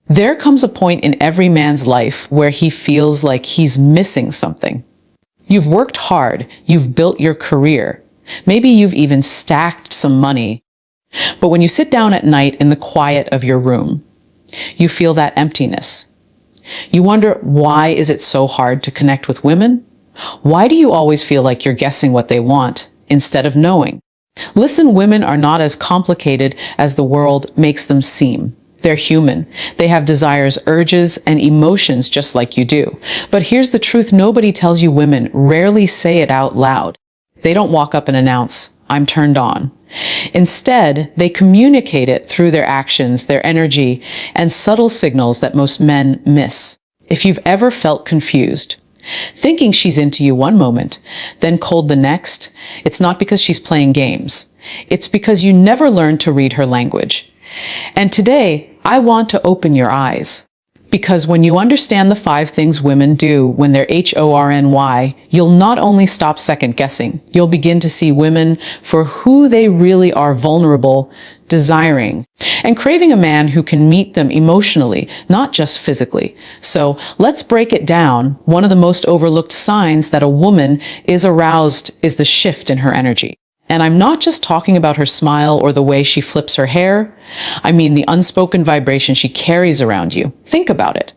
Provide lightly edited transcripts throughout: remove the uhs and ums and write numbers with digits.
There comes a point in every man's life where he feels like he's missing something. You've worked hard, you've built your career, maybe you've even stacked some money. But when you sit down at night in the quiet of your room, you feel that emptiness. You wonder, why is it so hard to connect with women? Why do you always feel like you're guessing what they want instead of knowing? Listen, women are not as complicated as the world makes them seem. They're human. They have desires, urges, and emotions just like you do. But here's the truth nobody tells you: women rarely say it out loud. They don't walk up and announce, "I'm turned on." Instead, they communicate it through their actions, their energy, and subtle signals that most men miss. If you've ever felt confused, thinking she's into you one moment, then cold the next, it's not because she's playing games. It's because you never learned to read her language. And today, I want to open your eyes. Because when you understand the 5 things women do when they're H.O.R.N.Y, you'll not only stop second guessing, you'll begin to see women for who they really are: vulnerable, desiring, and craving a man who can meet them emotionally, not just physically. So let's break it down. One of the most overlooked signs that a woman is aroused is the shift in her energy. And I'm not just talking about her smile or the way she flips her hair. I mean the unspoken vibration she carries around you. Think about it.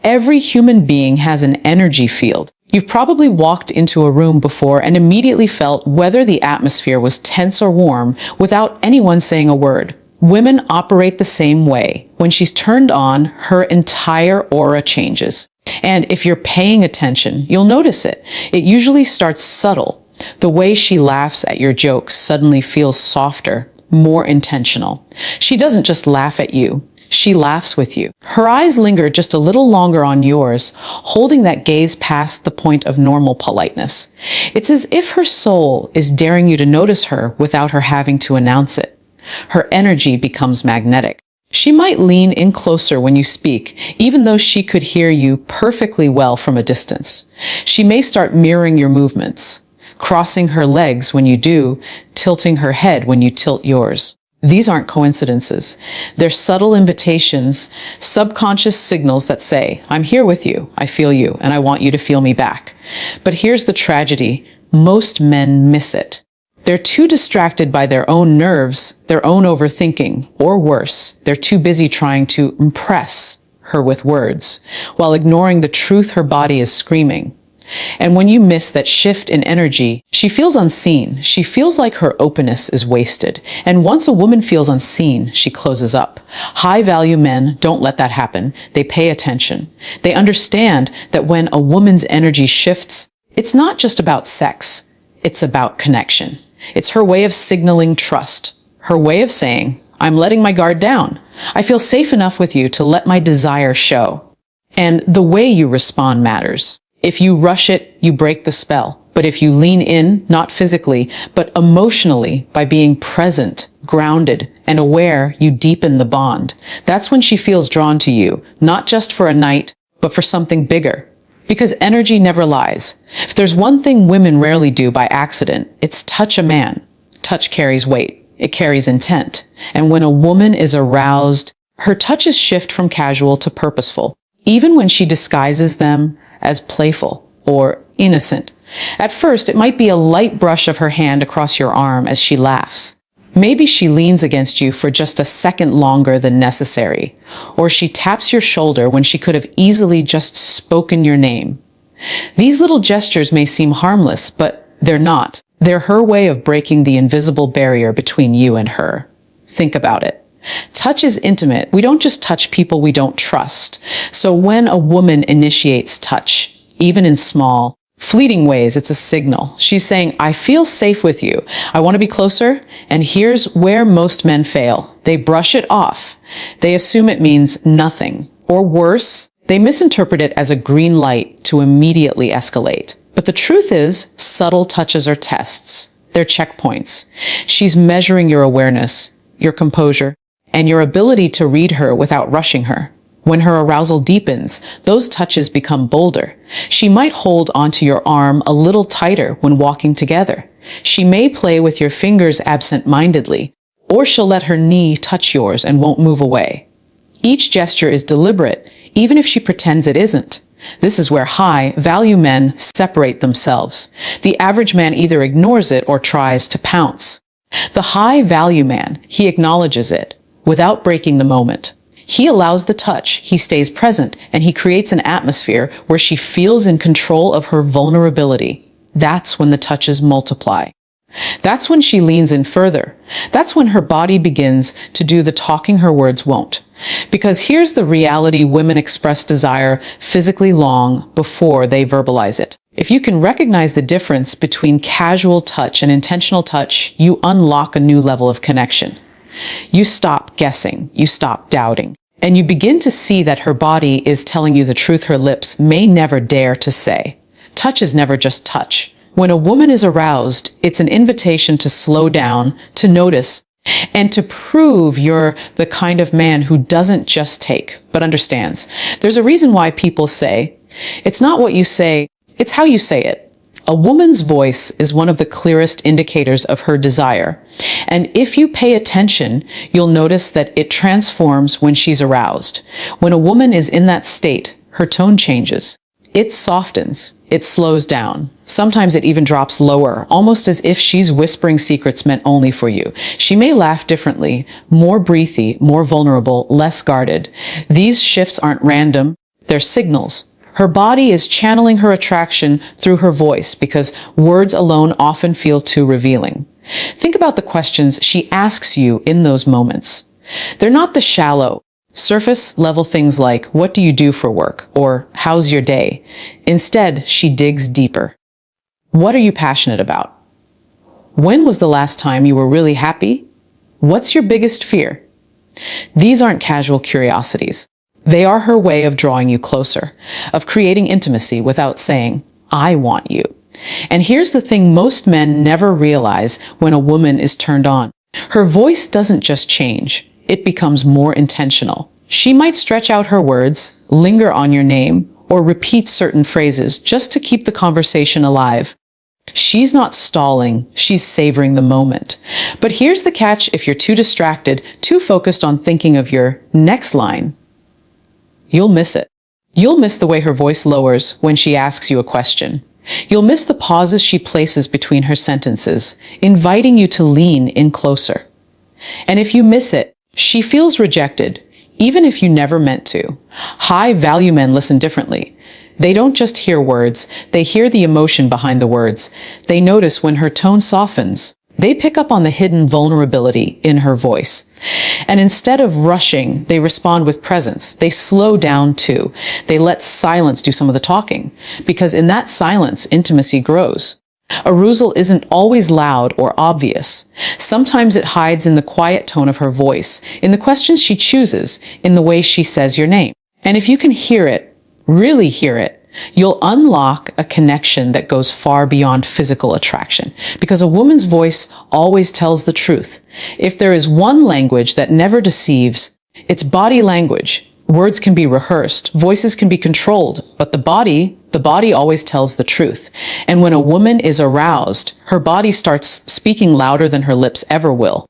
Every human being has an energy field. You've probably walked into a room before and immediately felt whether the atmosphere was tense or warm without anyone saying a word. Women operate the same way. When she's turned on, her entire aura changes. And if you're paying attention, you'll notice it. It usually starts subtle. The way she laughs at your jokes suddenly feels softer, more intentional. She doesn't just laugh at you. She laughs with you. Her eyes linger just a little longer on yours, holding that gaze past the point of normal politeness. It's as if her soul is daring you to notice her without her having to announce it. Her energy becomes magnetic. She might lean in closer when you speak, even though she could hear you perfectly well from a distance. She may start mirroring your movements, crossing her legs when you do, tilting her head when you tilt yours. These aren't coincidences. They're subtle invitations, subconscious signals that say, "I'm here with you, I feel you, and I want you to feel me back." But here's the tragedy. Most men miss it. They're too distracted by their own nerves, their own overthinking, or worse, they're too busy trying to impress her with words, while ignoring the truth her body is screaming. And when you miss that shift in energy, she feels unseen. She feels like her openness is wasted. And once a woman feels unseen, she closes up. High-value men don't let that happen. They pay attention. They understand that when a woman's energy shifts, it's not just about sex. It's about connection. It's her way of signaling trust. Her way of saying, "I'm letting my guard down. I feel safe enough with you to let my desire show." And the way you respond matters. If you rush it, you break the spell. But if you lean in, not physically, but emotionally, by being present, grounded, and aware, you deepen the bond. That's when she feels drawn to you, not just for a night, but for something bigger. Because energy never lies. If there's one thing women rarely do by accident, it's touch a man. Touch carries weight. It carries intent. And when a woman is aroused, her touches shift from casual to purposeful, even when she disguises them as playful or innocent. At first, it might be a light brush of her hand across your arm as she laughs. Maybe she leans against you for just a second longer than necessary, or she taps your shoulder when she could have easily just spoken your name. These little gestures may seem harmless, but they're not. They're her way of breaking the invisible barrier between you and her. Think about it. Touch is intimate. We don't just touch people we don't trust. So when a woman initiates touch, even in small, fleeting ways, it's a signal. She's saying, "I feel safe with you. I want to be closer." And here's where most men fail. They brush it off. They assume it means nothing. Or worse, they misinterpret it as a green light to immediately escalate. But the truth is, subtle touches are tests. They're checkpoints. She's measuring your awareness, your composure, and your ability to read her without rushing her. When her arousal deepens, those touches become bolder. She might hold onto your arm a little tighter when walking together. She may play with your fingers absent-mindedly, or she'll let her knee touch yours and won't move away. Each gesture is deliberate, even if she pretends it isn't. This is where high-value men separate themselves. The average man either ignores it or tries to pounce. The high-value man, he acknowledges it without breaking the moment. He allows the touch, he stays present, and he creates an atmosphere where she feels in control of her vulnerability. That's when the touches multiply. That's when she leans in further. That's when her body begins to do the talking her words won't. Because here's the reality: women express desire physically long before they verbalize it. If you can recognize the difference between casual touch and intentional touch, you unlock a new level of connection. You stop guessing, you stop doubting, and you begin to see that her body is telling you the truth her lips may never dare to say. Touch is never just touch. When a woman is aroused, it's an invitation to slow down, to notice, and to prove you're the kind of man who doesn't just take, but understands. There's a reason why people say, it's not what you say, it's how you say it. A woman's voice is one of the clearest indicators of her desire. And if you pay attention, you'll notice that it transforms when she's aroused. When a woman is in that state, her tone changes. It softens, it slows down. Sometimes it even drops lower, almost as if she's whispering secrets meant only for you. She may laugh differently, more breathy, more vulnerable, less guarded. These shifts aren't random, they're signals. Her body is channeling her attraction through her voice because words alone often feel too revealing. Think about the questions she asks you in those moments. They're not the shallow, surface-level things like, what do you do for work? Or, how's your day? Instead, she digs deeper. What are you passionate about? When was the last time you were really happy? What's your biggest fear? These aren't casual curiosities. They are her way of drawing you closer, of creating intimacy without saying, I want you. And here's the thing most men never realize when a woman is turned on. Her voice doesn't just change. It becomes more intentional. She might stretch out her words, linger on your name, or repeat certain phrases just to keep the conversation alive. She's not stalling, she's savoring the moment. But here's the catch: if you're too distracted, too focused on thinking of your next line, you'll miss it. You'll miss the way her voice lowers when she asks you a question. You'll miss the pauses she places between her sentences, inviting you to lean in closer. And if you miss it, she feels rejected, even if you never meant to. High-value men listen differently. They don't just hear words, they hear the emotion behind the words. They notice when her tone softens. They pick up on the hidden vulnerability in her voice. And instead of rushing, they respond with presence. They slow down too. They let silence do some of the talking. Because in that silence, intimacy grows. Arousal isn't always loud or obvious. Sometimes it hides in the quiet tone of her voice, in the questions she chooses, in the way she says your name. And if you can hear it, really hear it, you'll unlock a connection that goes far beyond physical attraction. Because a woman's voice always tells the truth. If there is one language that never deceives, it's body language. Words can be rehearsed, voices can be controlled, but the body always tells the truth. And when a woman is aroused, her body starts speaking louder than her lips ever will.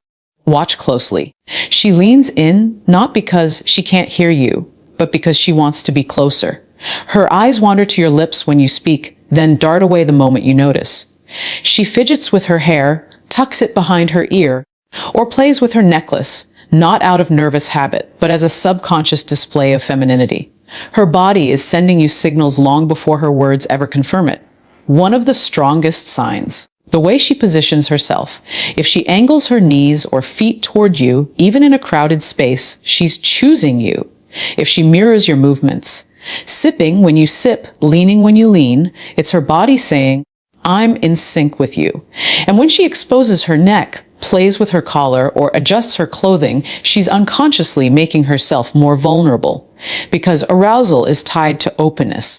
Watch closely. She leans in, not because she can't hear you, but because she wants to be closer. Her eyes wander to your lips when you speak, then dart away the moment you notice. She fidgets with her hair, tucks it behind her ear, or plays with her necklace, not out of nervous habit, but as a subconscious display of femininity. Her body is sending you signals long before her words ever confirm it. One of the strongest signs: the way she positions herself. If she angles her knees or feet toward you, even in a crowded space, she's choosing you. If she mirrors your movements, sipping when you sip, leaning when you lean, it's her body saying, I'm in sync with you. And when she exposes her neck, plays with her collar, or adjusts her clothing, she's unconsciously making herself more vulnerable. Because arousal is tied to openness.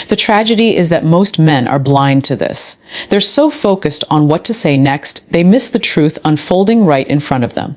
The tragedy is that most men are blind to this. They're so focused on what to say next, they miss the truth unfolding right in front of them.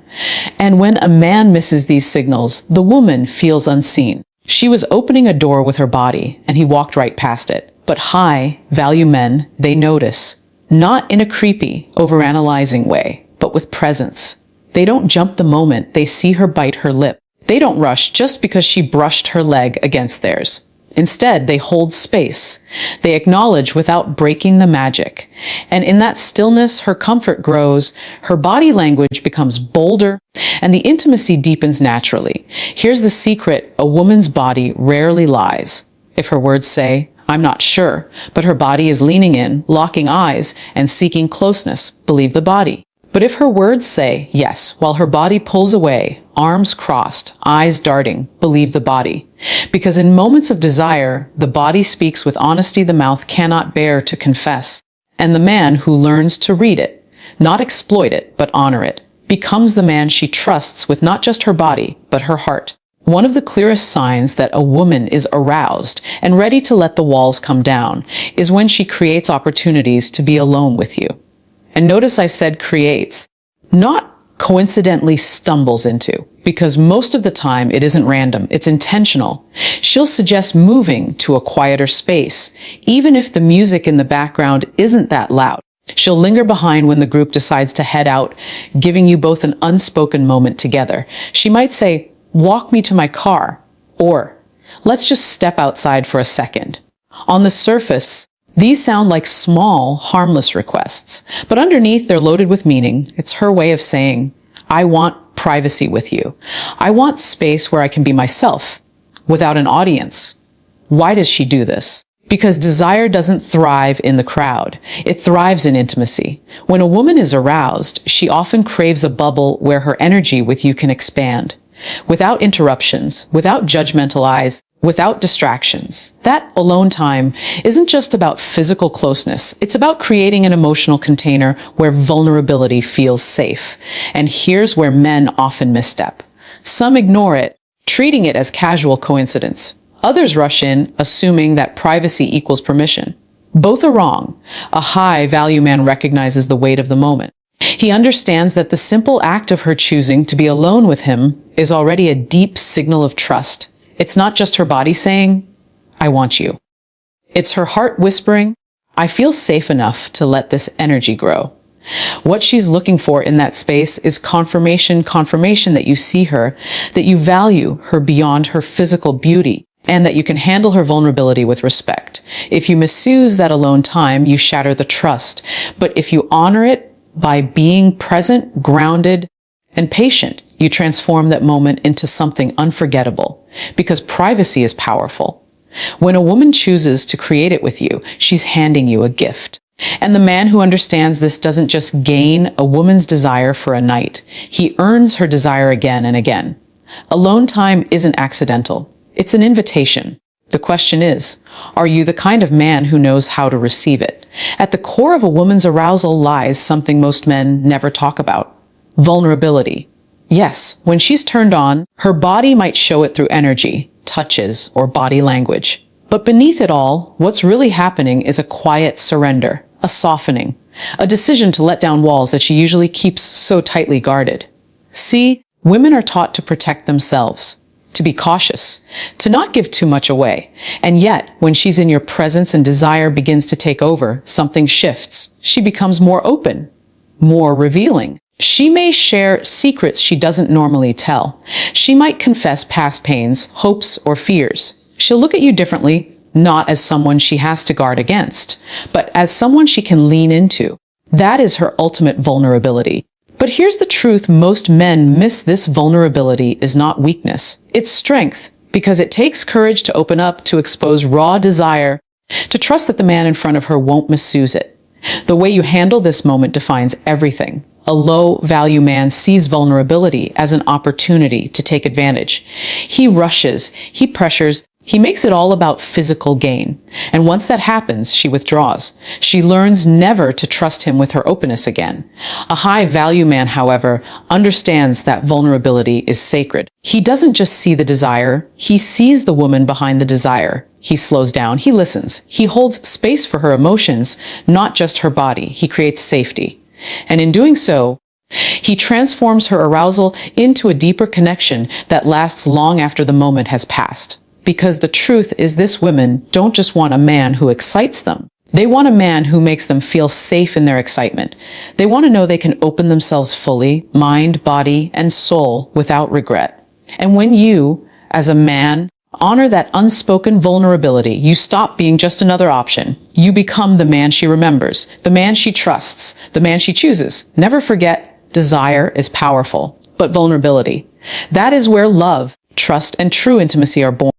And when a man misses these signals, the woman feels unseen. She was opening a door with her body, and he walked right past it. But high-value men, they notice. Not in a creepy, overanalyzing way, but with presence. They don't jump the moment they see her bite her lip. They don't rush just because she brushed her leg against theirs. Instead, they hold space. They acknowledge without breaking the magic. And in that stillness, her comfort grows, her body language becomes bolder, and the intimacy deepens naturally. Here's the secret: a woman's body rarely lies. If her words say, "I'm not sure," but her body is leaning in, locking eyes, and seeking closeness, believe the body. But if her words say yes, while her body pulls away, arms crossed, eyes darting, believe the body. Because in moments of desire, the body speaks with honesty the mouth cannot bear to confess. And the man who learns to read it, not exploit it, but honor it, becomes the man she trusts with not just her body, but her heart. One of the clearest signs that a woman is aroused and ready to let the walls come down is when she creates opportunities to be alone with you. And notice I said creates, not coincidentally stumbles into, because most of the time it isn't random, it's intentional. She'll suggest moving to a quieter space, even if the music in the background isn't that loud. She'll linger behind when the group decides to head out, giving you both an unspoken moment together. She might say, "Walk me to my car," or "Let's just step outside for a second." On the surface, these sound like small, harmless requests, but underneath they're loaded with meaning. It's her way of saying, "I want privacy with you. I want space where I can be myself, without an audience." Why does she do this? Because desire doesn't thrive in the crowd. It thrives in intimacy. When a woman is aroused, she often craves a bubble where her energy with you can expand. Without interruptions, without judgmental eyes, without distractions. That alone time isn't just about physical closeness. It's about creating an emotional container where vulnerability feels safe. And here's where men often misstep. Some ignore it, treating it as casual coincidence. Others rush in, assuming that privacy equals permission. Both are wrong. A high-value man recognizes the weight of the moment. He understands that the simple act of her choosing to be alone with him is already a deep signal of trust. It's not just her body saying, "I want you." It's her heart whispering, "I feel safe enough to let this energy grow." What she's looking for in that space is confirmation that you see her, that you value her beyond her physical beauty, and that you can handle her vulnerability with respect. If you misuse that alone time, you shatter the trust. But if you honor it by being present, grounded, and patient, you transform that moment into something unforgettable, because privacy is powerful. When a woman chooses to create it with you, she's handing you a gift. And the man who understands this doesn't just gain a woman's desire for a night. He earns her desire again and again. Alone time isn't accidental. It's an invitation. The question is, are you the kind of man who knows how to receive it? At the core of a woman's arousal lies something most men never talk about: vulnerability. Yes, when she's turned on, her body might show it through energy, touches, or body language. But beneath it all, what's really happening is a quiet surrender, a softening, a decision to let down walls that she usually keeps so tightly guarded. See, women are taught to protect themselves, to be cautious, to not give too much away. And yet, when she's in your presence and desire begins to take over, something shifts. She becomes more open, more revealing. She may share secrets she doesn't normally tell. She might confess past pains, hopes, or fears. She'll look at you differently, not as someone she has to guard against, but as someone she can lean into. That is her ultimate vulnerability. But here's the truth: most men miss this. Vulnerability is not weakness. It's strength, because it takes courage to open up, to expose raw desire, to trust that the man in front of her won't misuse it. The way you handle this moment defines everything. A low-value man sees vulnerability as an opportunity to take advantage. He rushes, he pressures, he makes it all about physical gain. And once that happens, she withdraws. She learns never to trust him with her openness again. A high-value man, however, understands that vulnerability is sacred. He doesn't just see the desire, he sees the woman behind the desire. He slows down, he listens, he holds space for her emotions, not just her body. He creates safety. And in doing so, he transforms her arousal into a deeper connection that lasts long after the moment has passed. Because the truth is, this: women don't just want a man who excites them. They want a man who makes them feel safe in their excitement. They want to know they can open themselves fully, mind, body, and soul, without regret. And when you, as a man, honor that unspoken vulnerability, you stop being just another option. You become the man she remembers, the man she trusts, the man she chooses. Never forget, desire is powerful, but vulnerability, that is where love, trust, and true intimacy are born.